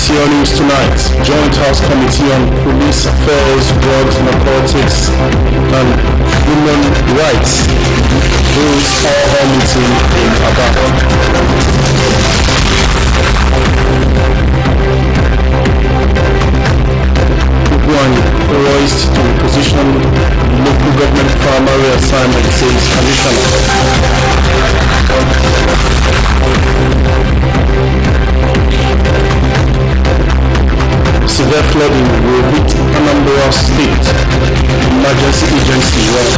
MCL News tonight. Joint House Committee on Police Affairs, Drugs, Narcotics and Human Rights holds our meeting in Aba. One poised to position local government primary assignment, says Commissioner. Severe flooding will hit Anambra State. Emergency agency warns.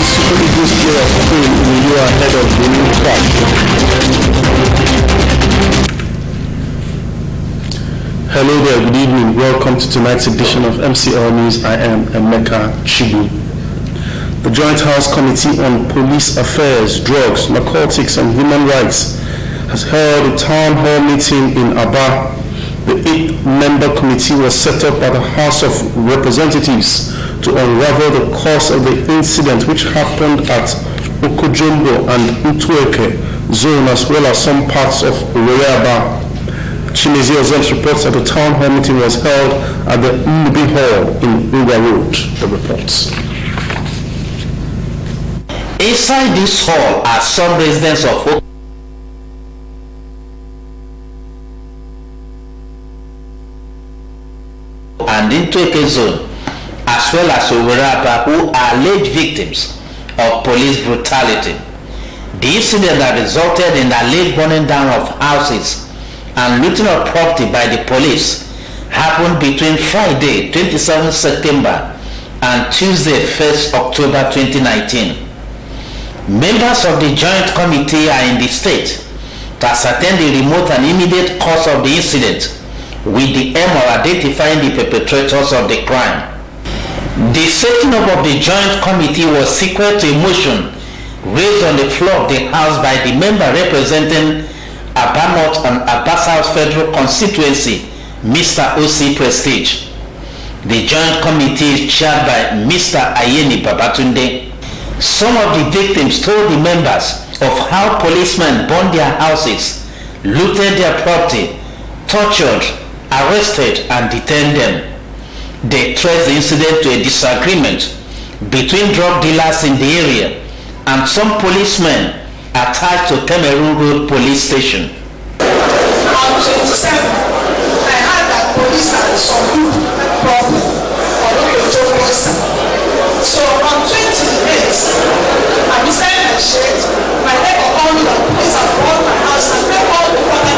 Super Eagles player of Queen in the ahead of the new track. Hello there, good evening. Welcome to tonight's edition of MCL News. I am Emeka Chibu. The Joint House Committee on Police Affairs, Drugs, Narcotics and Human Rights has held a town hall meeting in Aba. The 8-member committee was set up by the House of Representatives to unravel the cause of the incident which happened at Okojombo and Utueke zone as well as some parts of Aba. Chimezie Ozem's reports that the town hall meeting was held at the Ubi Hall in Uga Road. The reports. Inside this hall are some residents of and Utueke zone as well as Aba who are alleged victims of police brutality. The incident that resulted in alleged burning down of houses and looting of property by the police happened between Friday 27 September and Tuesday 1st October 2019. Members of the Joint Committee are in the state to ascertain the remote and immediate cause of the incident with the aim of identifying the perpetrators of the crime. The setting up of the Joint Committee was sequel to a motion raised on the floor of the House by the member representing Aba North and Aba South Federal Constituency, Mr. O.C. Prestige. The Joint Committee is chaired by Mr. Ayeni Babatunde. Some of the victims told the members of how policemen burned their houses, looted their property, tortured, arrested and detained them. They traced the incident to a disagreement between drug dealers in the area and some policemen attached to Cameroon Road Police Station. On 27, I heard that police had some problem on the So on 28th, I'm inside my shed, my leg on the police have brought my house and they all the water.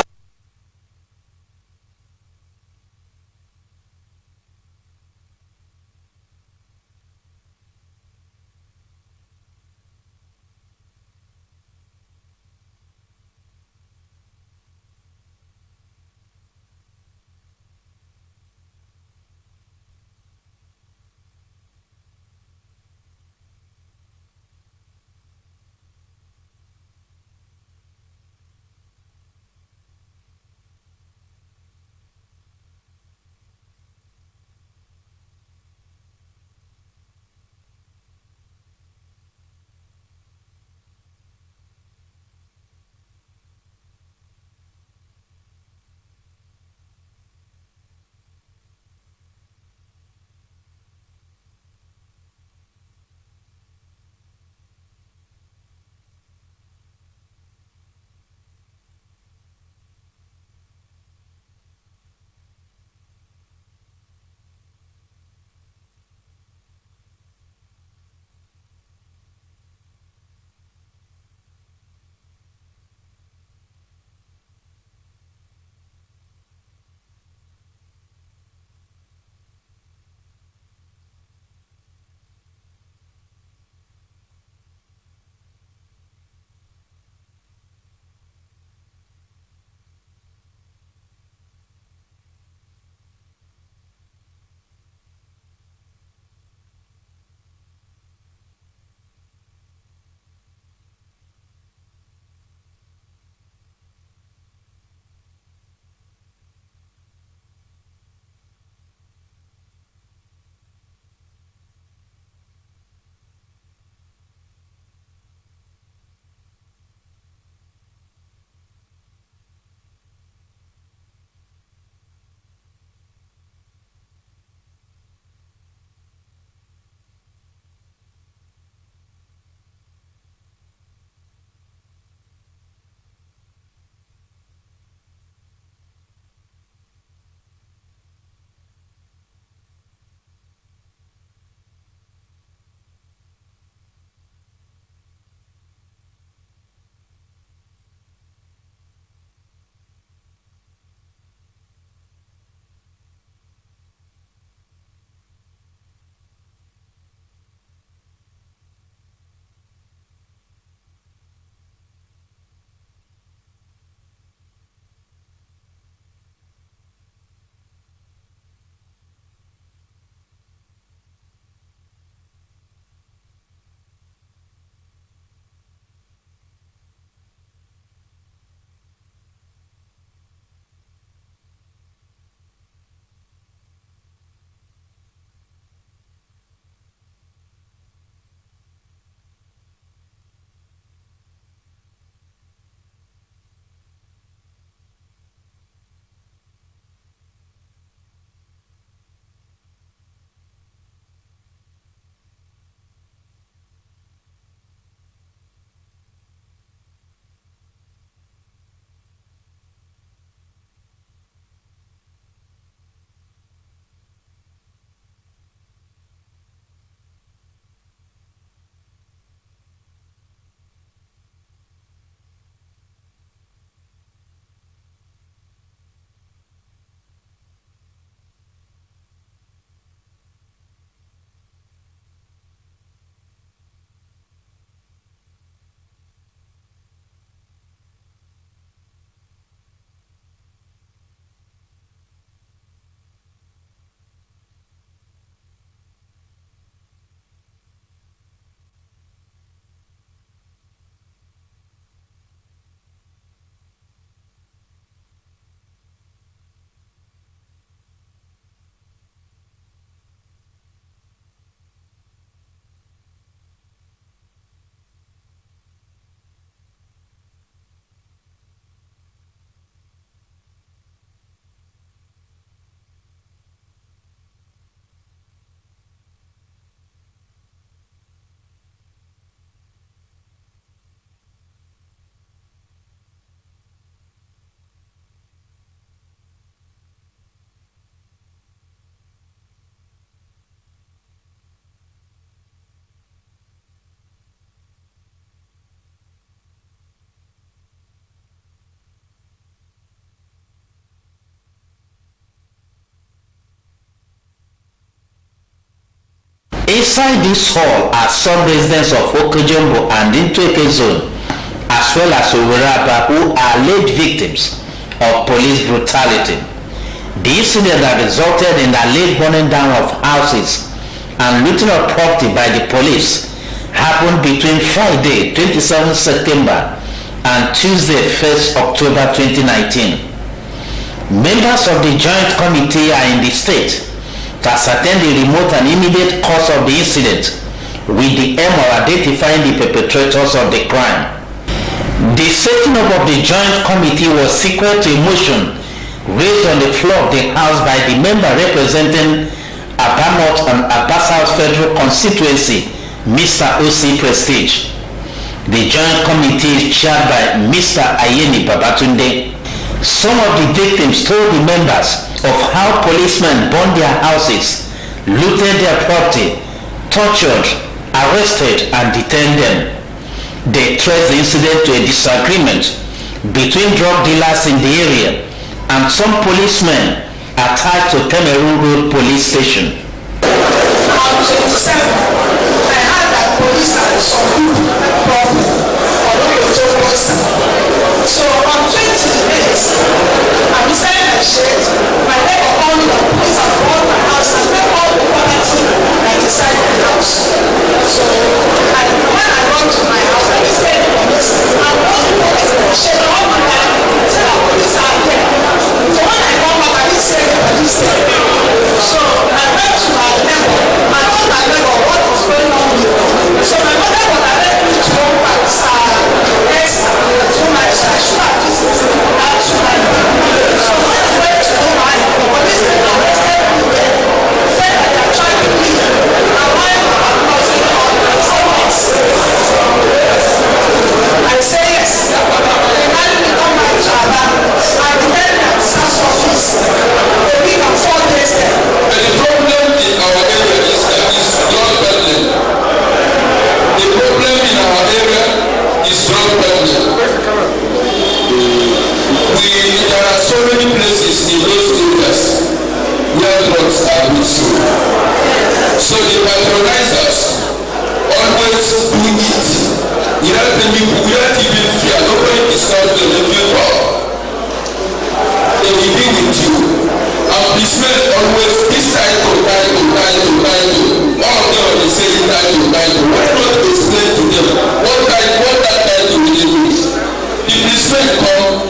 Inside this hall are some residents of Okojombo and Intueke zone, as well as Oweraba, who are alleged victims of police brutality. The incident that resulted in the alleged burning down of houses and looting of property by the police happened between Friday, 27 September and Tuesday, 1st October 2019. Members of the Joint Committee are in the state to ascertain the remote and immediate cause of the incident with the aim of identifying the perpetrators of the crime. The setting up of the Joint Committee was sequel to a motion raised on the floor of the House by the member representing Aba North and Aba South Federal Constituency, Mr. O.C. Prestige. The Joint Committee is chaired by Mr. Ayeni Babatunde. Some of the victims told the members of how policemen burned their houses, looted their property, tortured, arrested, and detained them. They traced the incident to a disagreement between drug dealers in the area and some policemen attached to Cameroon Road Police Station. On 27, I heard that police had some problem for the person. So on 28th, I'm inside my shed, my leg upon the police have brought my house and take all the property that is inside the house. So when I got to my house, I said the police, and all the police in the shed, all my life, said the police are here. So when I come back, I didn't say the police there. So I went to my neighbor. I told my neighbor what was going on with me. So my mother was allowed me to go back to my so I should have visited that to my neighbor. So when I went to my the police arrested me there. Said that they are trying to leave. And why am I causing all the service? I say yes. They carried me come back to Aba. I returned at the SARS office. They give them 4 days there. And the problem in our area is that it's drug peddling. The problem in our area is drug peddling. There are so many places in those areas where drugs are being sold. So the patronizers always do it. Without even fear, nobody discovers them, they feel power. They will be with you. And policemen always this time to time. One of them will be saying time. Why not explain to them what that time is? The policemen come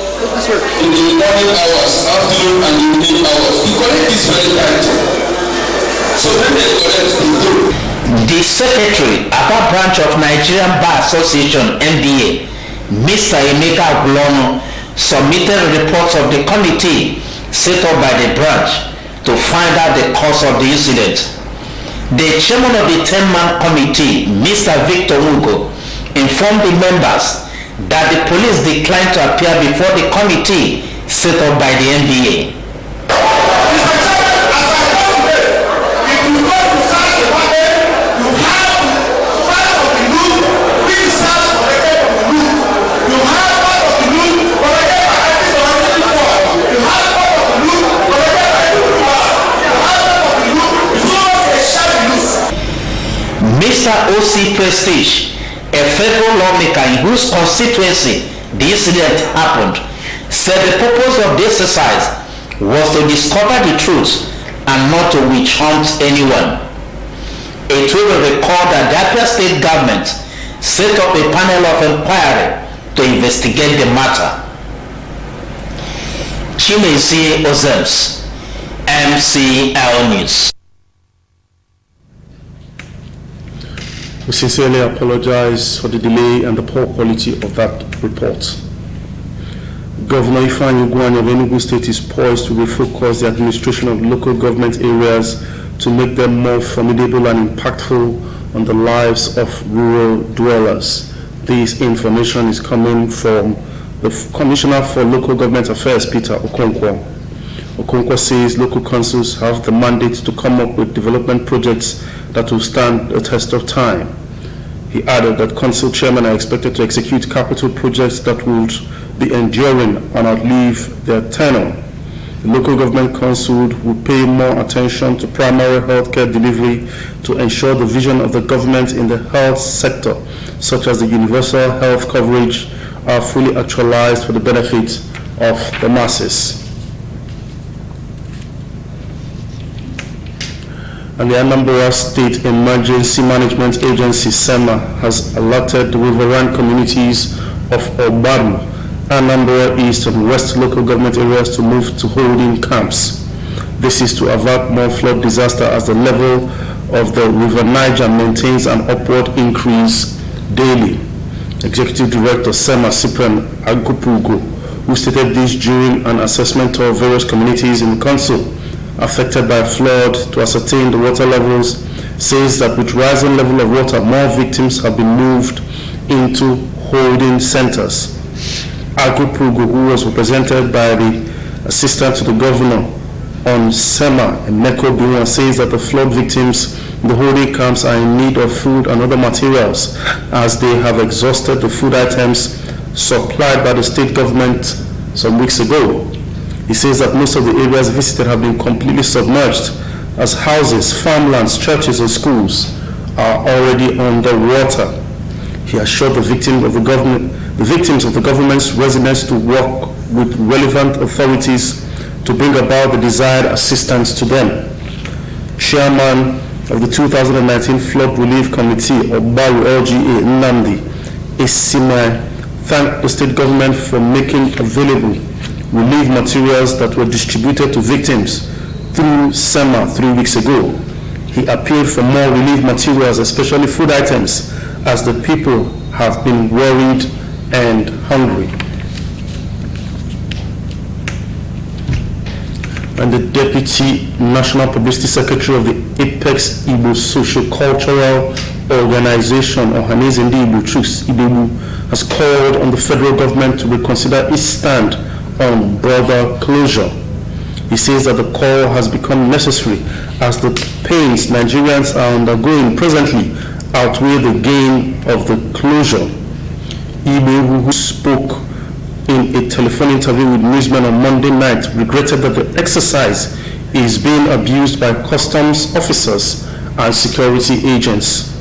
in the morning hours, afternoon and evening hours. The collect is very tight. So when they collect, they do. The Secretary, Aba Branch of Nigerian Bar Association, NBA, Mr. Emeka Agulonu, submitted reports of the committee set up by the branch to find out the cause of the incident. The chairman of the 10-man committee, Mr. Victor Ugo, informed the members that the police declined to appear before the committee set up by the NBA. Mr. O.C. Prestige, a federal lawmaker in whose constituency the incident happened, said the purpose of the exercise was to discover the truth and not to witch hunt anyone. It will be recalled that the Abia State government set up a panel of inquiry to investigate the matter. Chimezie Ozems, MCL News. We sincerely apologize for the delay and the poor quality of that report. Governor Ifeanyi Ugwuanyi of Enugu State is poised to refocus the administration of local government areas to make them more formidable and impactful on the lives of rural dwellers. This information is coming from the Commissioner for Local Government Affairs, Peter Okonkwo. Okonkwo says local councils have the mandate to come up with development projects that will stand the test of time. He added that council chairmen are expected to execute capital projects that would be enduring and outlive their tenure. The local government council will pay more attention to primary healthcare delivery to ensure the vision of the government in the health sector, such as the universal health coverage, are fully actualized for the benefit of the masses. And the Anambra State Emergency Management Agency, SEMA, has alerted the riverine communities of Obaru, Anambra East and West local government areas to move to holding camps. This is to avert more flood disaster as the level of the River Niger maintains an upward increase daily. Executive Director SEMA Cyprian Agupugo, who stated this during an assessment of various communities in the council affected by flood to ascertain the water levels, says that with rising level of water, more victims have been moved into holding centers. Agupugo, who was represented by the assistant to the governor on SEMA and Neko Biwa, says that the flood victims in the holding camps are in need of food and other materials as they have exhausted the food items supplied by the state government some weeks ago. He says that most of the areas visited have been completely submerged as houses, farmlands, churches and schools are already underwater. He assured the victims of the government's residents to work with relevant authorities to bring about the desired assistance to them. Chairman of the 2019 Flood Relief Committee, Obaru LGA, Nnamdi Esimai, thanked the state government for making available relief materials that were distributed to victims through SEMA 3 weeks ago. He appealed for more relief materials, especially food items, as the people have been worried and hungry. And the Deputy National Publicity Secretary of the Apex Igbo Socio-Cultural Organization, Ohaneze Ndi Igbo Chuks Ibebu, has called on the federal government to reconsider its stand on border closure. He says that the call has become necessary as the pains Nigerians are undergoing presently outweigh the gain of the closure. Ibe, who spoke in a telephone interview with newsmen on Monday night, regretted that the exercise is being abused by customs officers and security agents.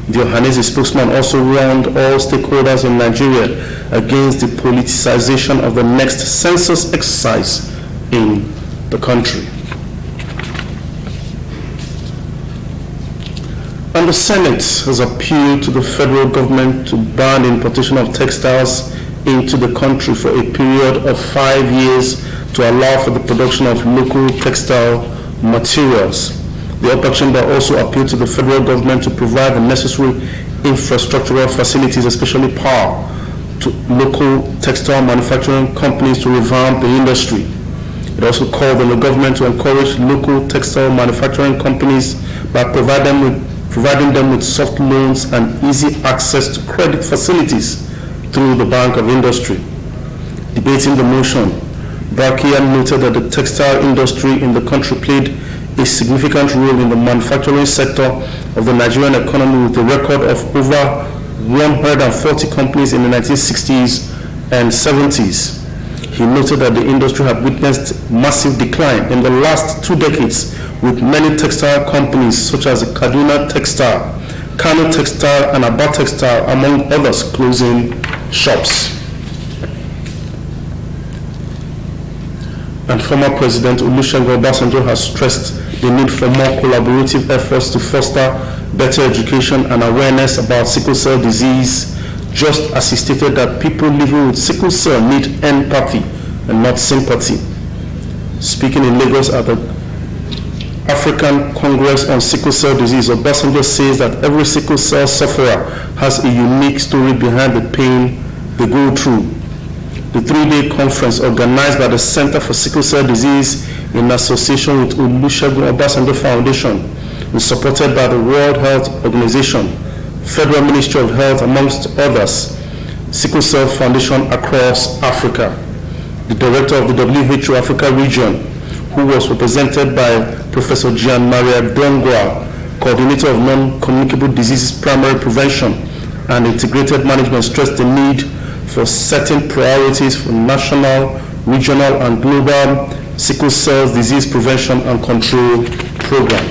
The Ohaneze spokesman also warned all stakeholders in Nigeria against the politicization of the next census exercise in the country. And the Senate has appealed to the federal government to ban importation of textiles into the country for a period of 5 years to allow for the production of local textile materials. The upper chamber also appealed to the federal government to provide the necessary infrastructural facilities, especially power, to local textile manufacturing companies to revamp the industry. It also called on the government to encourage local textile manufacturing companies by providing them with soft loans and easy access to credit facilities through the Bank of Industry. Debating the motion, Brakian noted that the textile industry in the country played a significant role in the manufacturing sector of the Nigerian economy, with a record of over 140 companies in the 1960s and 70s. He noted that the industry had witnessed massive decline in the last 2 decades, with many textile companies such as Kaduna Textile, Kano Textile and Aba Textile, among others, closing shops. And former President Olusegun Obasanjo has stressed the need for more collaborative efforts to foster better education and awareness about sickle cell disease, just as he stated that people living with sickle cell need empathy and not sympathy. Speaking in Lagos at the African Congress on Sickle Cell Disease, Obasanjo says that every sickle cell sufferer has a unique story behind the pain they go through. The 3-day conference organized by the Center for Sickle Cell Disease in association with Olusegun Obasanjo Foundation and supported by the World Health Organization, Federal Ministry of Health, amongst others, Sickle Cell Foundation across Africa. The director of the WHO Africa region, who was represented by Professor Gian Maria Dongwa, coordinator of non-communicable diseases primary prevention and integrated management, stressed the need for setting priorities for national, regional, and global Sickle Cell Disease Prevention and Control Program.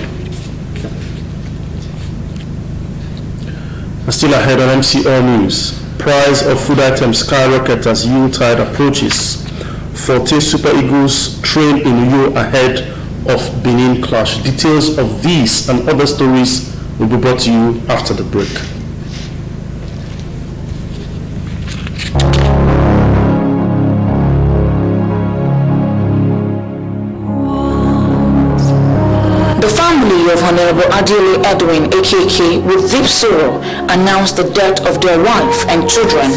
And still ahead on MCL News, price of food items skyrocket as Yuletide approaches. 14 Super Eagles train in Uyo ahead of Benin clash. Details of these and other stories will be brought to you after the break. The family of Honorable Adele Edwin AKK with deep sorrow announced the death of their wife and children,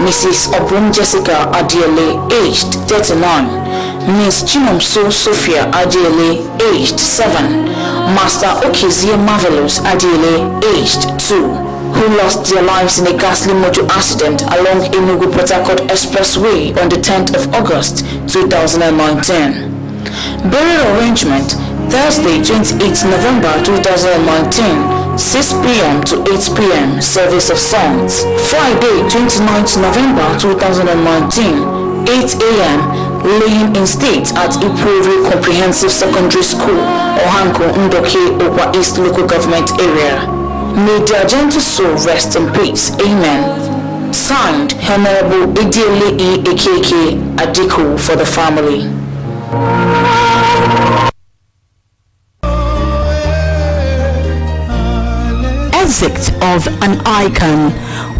Mrs. Obrum Jessica Adele, aged 39, Miss Chinomso Sophia Adele, aged 7, Master Okezie Marvelous Adele, aged 2, who lost their lives in a ghastly motor accident along Enugu-Port Harcourt Expressway on the 10th of August 2019. Burial arrangement Thursday, 28 November 2019, 6 p.m. to 8 p.m. Service of songs. Friday, 29 November 2019, 8 a.m. Laying in state at Ipueri Comprehensive Secondary School, Ohanko, Ndoke, Okwa East Local Government Area. May their gentle soul rest in peace. Amen. Signed, Honorable Adele E. AKK Adiko for the family. Exit of an icon.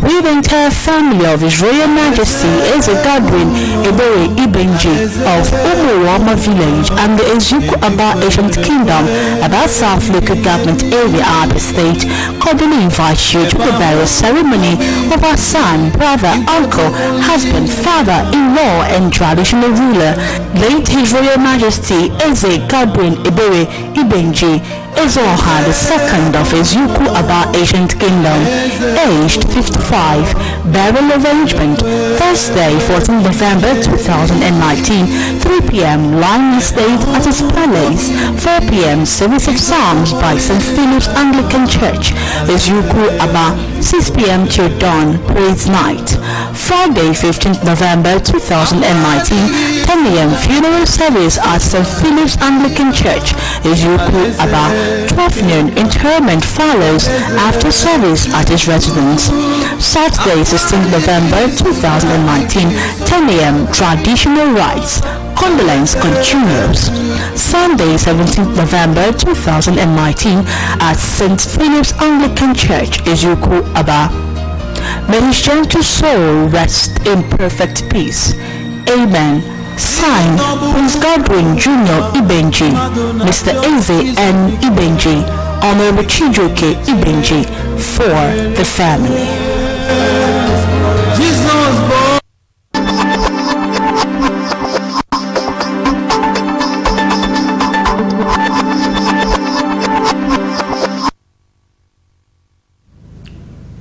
We the entire family of His Royal Majesty Eze Godwin Ebere Ibenji of Umuwama Village and the Ezuku Aba Ancient Kingdom about South Local Government Area Abia State cordially invite you to the burial ceremony of our son, brother, uncle, husband, father-in-law and traditional ruler, late His Royal Majesty Eze Godwin Ebere Ibenji Ezoha II of Ezuku Aba Ancient Kingdom, aged 55. Burial arrangement Thursday, 14 November 2019, 3 p.m. Lying Estate at his palace, 4 p.m. Service of Psalms by St. Philip's Anglican Church, Ezuku Aba, 6 p.m. till dawn, praise night. Friday, 15th November 2019, 10 a.m. funeral service at St. Philip's Anglican Church, Ezuku Aba, 12 noon interment follows after service at his residence. Saturday, 16th November 2019, 10 a.m. traditional rites. Condolence continues. Sunday, 17th November 2019 at St. Philip's Anglican Church, Ezuku Aba. May his gentle soul rest in perfect peace. Amen. Signed, Prince Godwin Jr. Ibenji, Mr. Eze N. Ibenji, Honorable Chijoke Ibenji, for the family.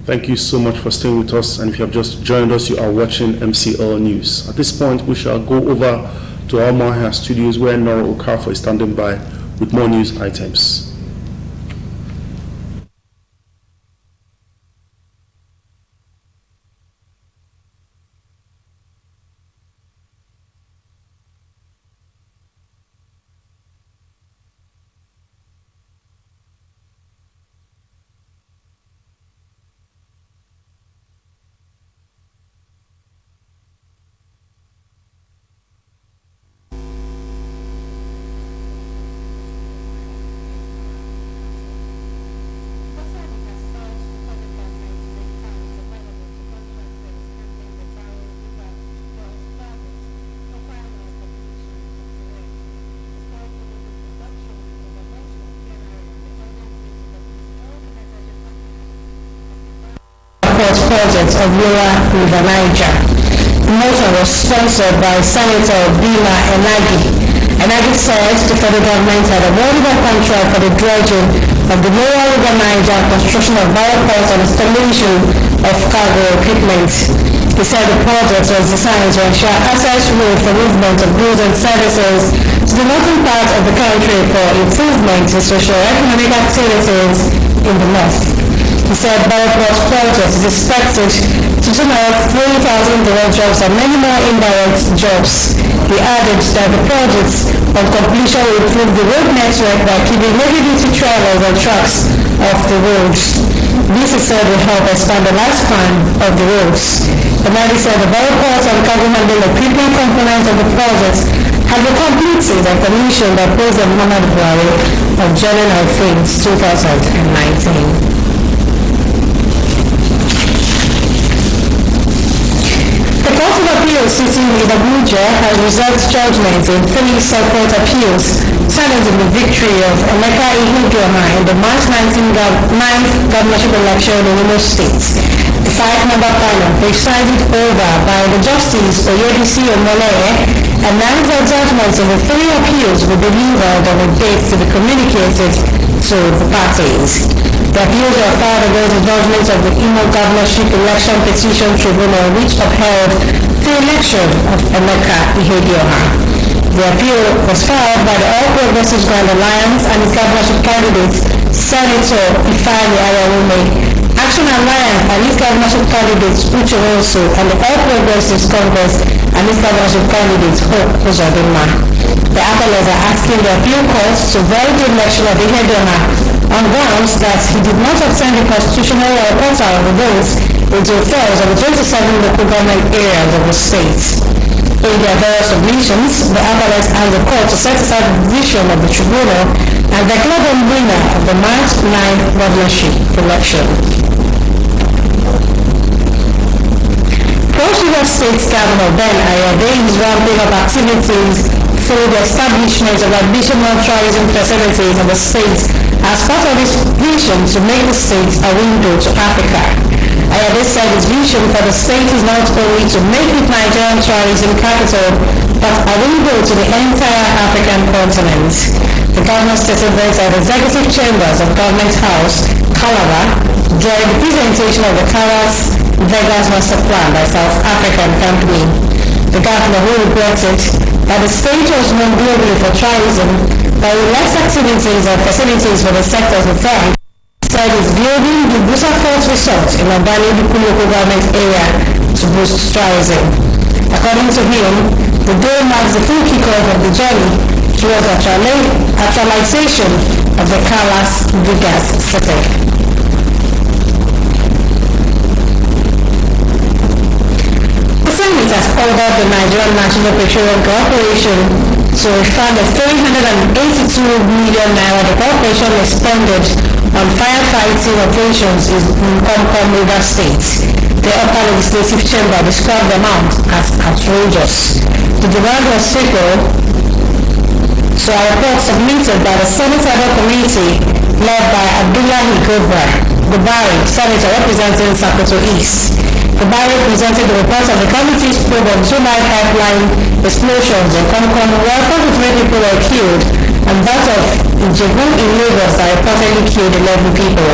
Thank you so much for staying with us, and if you have just joined us, you are watching MCL News. At this point, we shall go over to our Mahia studios where Nora Okafor is standing by with more news items. Project of Lower River Niger. The motion was sponsored by Senator Bima Enagi. Enagi said the federal government had awarded a contract for the dredging of the Lower River Niger, construction of bioports and installation of cargo equipment. He said the project was designed to ensure access road for movement of goods and services to the northern part of the country for improvement in socio-economic activities in the north. He said Bioport project is expected to generate 3,000 direct jobs and many more indirect jobs he added that the projects on completion will improve the road network by keeping heavy-duty trailers and trucks off the roads. This is said will help expand the lifespan of the roads. The man said the very parts and cargo handling equipment components of the project have been completed and commissioned by President Muhammadu Buhari on January 5, 2019. The Court of Appeals sitting in Abuja has reserved judgments in 3 separate appeals challenging the victory of Emeka Ihedioha in the March 9th governorship election in Imo State. The 5-member panel, presided over by the Justice Oyebisi Omoleye, announced that judgments in the 3 appeals will be delivered on a date to be communicated to the parties. The appeals were filed against the judgments of the Imo Governorship Election Petition Tribunal, which upheld the election of Emeka Ihedioha. The appeal was filed by the All Progressives Grand Alliance and its governorship candidate, Senator Ifeanyi Ayawume, Action Alliance and its governorship candidate, Uche Nwosu, and the All Progressives Congress and its governorship candidate, Hope Uzodinma. The appellants are asking the appeal courts to void the election of Ihedioha on grounds that he did not obtain the constitutional quota of the votes into affairs of the 27 local government areas of the state. In their various submissions, the appellants asked the court to set aside the decision of the tribunal and declare them winner of the March 9th governorship election. Cross River State Governor Ben Ayade is ramping up activities for the establishment of additional tourism facilities in the state as part of his vision to make the state a window to Africa. Ayade said his vision for the state is not only to make it Nigerian tourism capital, but a window to the entire African continent. The governor stated this at the Executive Chambers of Government House, Calabar, during the presentation of the Calabar's Vegas Master Plan by South African company. The governor, who regretted that the state was known globally for tourism, but with less activities and facilities for the sectors of France, said is building the Busa Fort Resort in Obani local government area to boost tourism. According to him, the day marks the full kickoff of the journey towards actualization of the Carlas Vegas setting. The Senate has ordered the Nigerian National Petroleum Corporation to refund the 382 million naira the corporation expended on firefighting operations in Komkom River State. The upper legislative chamber described the amount as outrageous. The demand was equal to a report submitted by the Senate Other Committee led by Abdullahi Gobari, Senator representing Sokoto East. Gobari presented the report of the committee's probe on 2 pipeline explosions in Komkom where 43 people were killed, and that of Ijebu in Lagos that reportedly killed 11 people.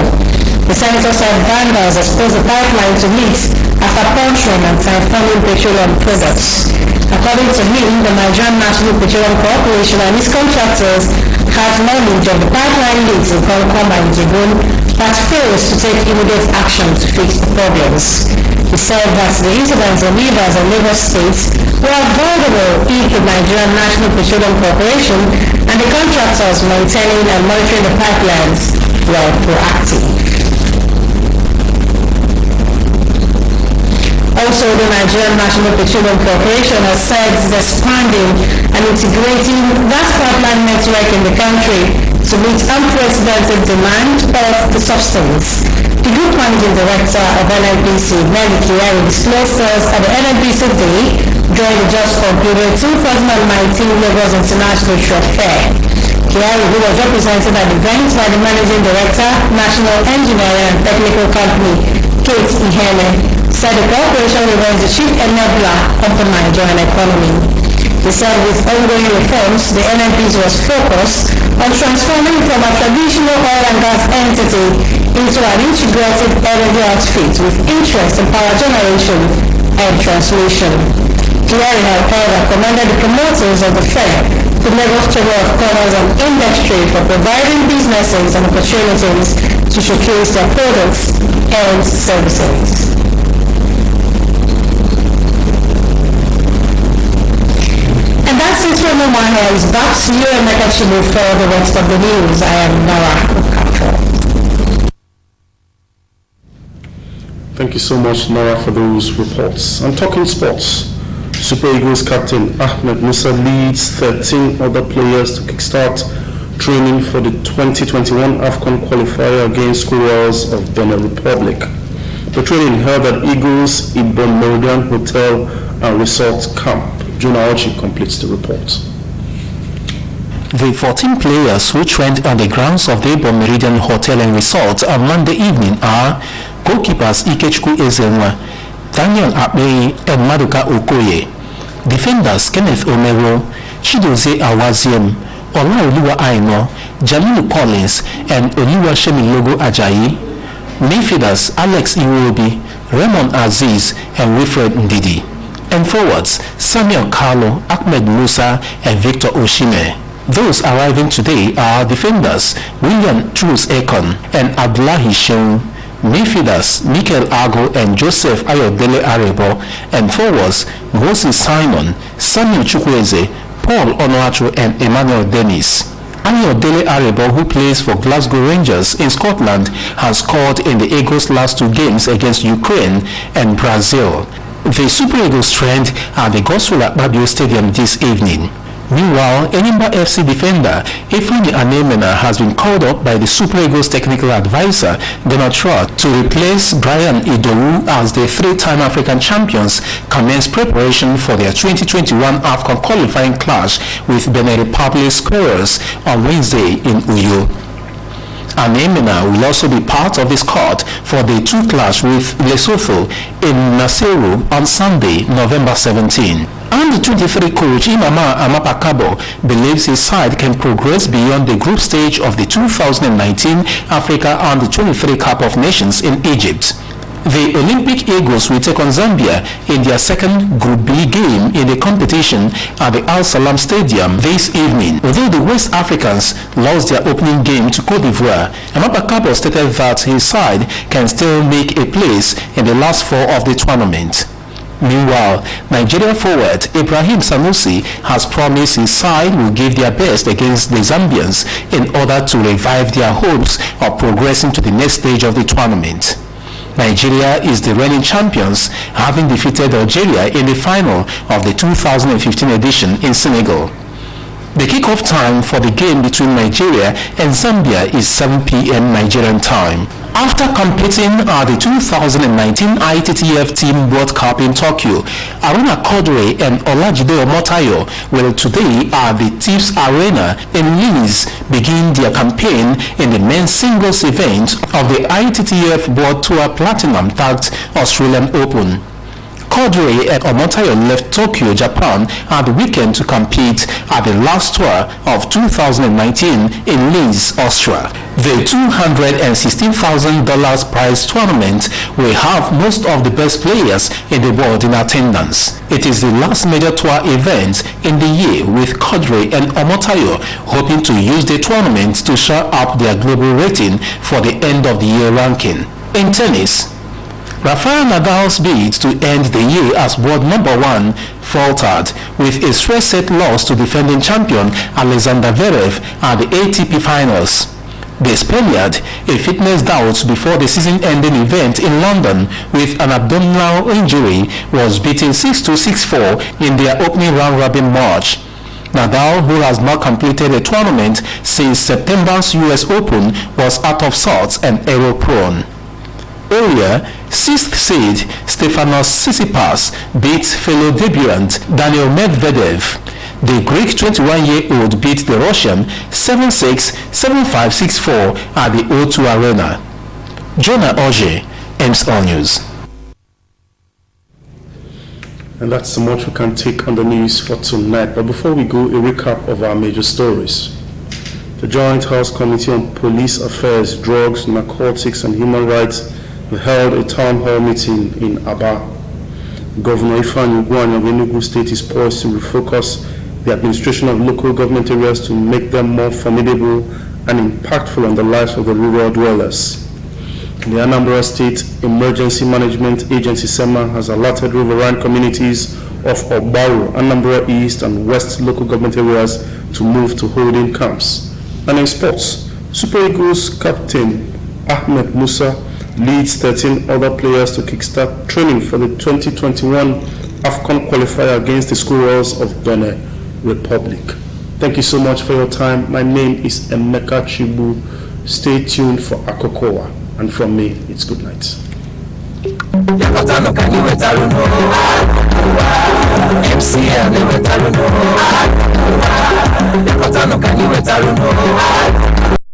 The senator said vandals exposed the pipeline to leaks after puncturing and transforming petroleum products. According to him, the Nigerian National Petroleum Corporation and its contractors had knowledge of the pipeline leaks in Komkom and Ijebu but fails to take immediate action to fix the problems. He said that the incidents in Rivers and Lagos states were avoidable if the Nigerian National Petroleum Corporation and the contractors maintaining and monitoring the pipelines were proactive. Also, the Nigerian National Petroleum Corporation has said it is expanding and integrating that pipeline network in the country to meet unprecedented demand of the substance. The Group Managing Director of NNPC, Nelly Kiari, disclosed us at the NNPC Day during the just concluded 2019 Lagos International Trade Fair. Kiari, who was represented at the event by the Managing Director, National Engineering and Technical Company, Kate Ihene, said the corporation remains the chief enabler of the Nigerian economy. He said with ongoing reforms, the NNPC was focused on transforming from a traditional oil and gas entity into an integrated energy outfit with interest in power generation and transmission. Kiari, however, commended the promoters of the fair, the Lagos Chamber of Commerce and Industry, for providing businesses and opportunities to showcase their products and services. Since we're no more hands, back to you and Mecca Chibu for the rest of the news. I am Nora. Thank you so much, Nora, for those reports. I'm talking sports. Super Eagles captain Ahmed Musa leads 13 other players to kickstart training for the 2021 AFCON qualifier against Squirrels of Benin Republic. The training held at Eagles Ibom Meridian Hotel and Resort Camp. Jonah Ochi completes the report. The 14 players who trained on the grounds of the Ibom Meridian Hotel and Resort on Monday evening are goalkeepers Ikechukwu Ezenwa, Daniel Akpeyi and Maduka Okoye, defenders Kenneth Omero, Chidozie Awaziem, Olaoluwa Aino, Jamilu Collins and Oluwashemilogo Ajayi, midfielders Alex Iwobi, Raymond Aziz and Wilfred Ndidi, and forwards Samuel Carlo, Ahmed Musa and Victor Oshime. Those arriving today are defenders William Truls Ekon and Abdullahi Sheung, midfielders Mikel Ago and Joseph Ayodele Arebo, and forwards Moses Simon, Samuel Chukwueze, Paul Onoachu and Emmanuel Dennis. Ayodele Arebo, who plays for Glasgow Rangers in Scotland, has scored in the Eagles' last 2 games against Ukraine and Brazil. The Super Eagles trained at the Gospel at Babio Stadium this evening. Meanwhile, Enyimba FC defender Ifeanyi Anemena has been called up by the Super Eagles technical advisor Donald Trott to replace Brian Idowu as the 3-time African champions commence preparation for their 2021 AFCON qualifying clash with Benin Republic Squirrels on Wednesday in Uyo. Anemena will also be part of the squad for the 2 clash with Lesotho in Naseru on Sunday, November 17. And the 23 coach Imama Amapakabo believes his side can progress beyond the group stage of the 2019 Africa Under-23 Cup of Nations in Egypt. The Olympic Eagles will take on Zambia in their second Group B game in the competition at the Al Salam Stadium this evening. Although the West Africans lost their opening game to Cote d'Ivoire, Amapakabo stated that his side can still make a place in the last 4 of the tournament. Meanwhile, Nigeria forward Ibrahim Sanusi has promised his side will give their best against the Zambians in order to revive their hopes of progressing to the next stage of the tournament. Nigeria is the reigning champions, having defeated Algeria in the final of the 2015 edition in Senegal. The kickoff time for the game between Nigeria and Zambia is 7 p.m. Nigerian time. After competing at the 2019 ITTF Team World Cup in Tokyo, Aruna Kodre and Olajide Omotayo will today at the Tips Arena in Leeds begin their campaign in the men's singles event of the ITTF World Tour Platinum tagged Australian Open. Kodre and Omotayo left Tokyo, Japan at the weekend to compete at the last tour of 2019 in Leeds, Austria. The $216,000 prize tournament will have most of the best players in the world in attendance. It is the last major tour event in the year, with Kodre and Omotayo hoping to use the tournament to shore up their global rating for the end of the year ranking. In tennis, Rafael Nadal's bid to end the year as world number 1 faltered with a straight set loss to defending champion Alexander Zverev at the ATP Finals. The Spaniard, a fitness doubt before the season-ending event in London with an abdominal injury, was beaten 6-2, 6-4 in their opening round-robin match. Nadal, who has not completed a tournament since September's US Open, was out of sorts and error-prone. Earlier, 6th seed Stefanos Tsitsipas beat fellow debutant Daniil Medvedev. The Greek 21-year-old beat the Russian 7-6, 7-5, 6-4 at the O2 Arena. Jonah Oje, MCL News. And that's so much we can take on the news for tonight. But before we go, a recap of our major stories. The Joint House Committee on Police Affairs, Drugs, Narcotics and Human Rights held a town hall meeting in Aba. Governor Ifeanyi Ugwuanyi of Enugu State is poised to refocus the administration of local government areas to make them more formidable and impactful on the lives of the rural dwellers. The Anambra State Emergency Management Agency SEMA has alerted riverine communities of Ogbaru, Anambra East and West local government areas to move to holding camps. And in sports, Super Eagles captain Ahmed Musa leads 13 other players to kickstart training for the 2021 AFCON qualifier against the Squirrels of Benin Republic. Thank you so much for your time. My name is Emeka Chibu. Stay tuned for Akokoa. And from me, it's good night. MCL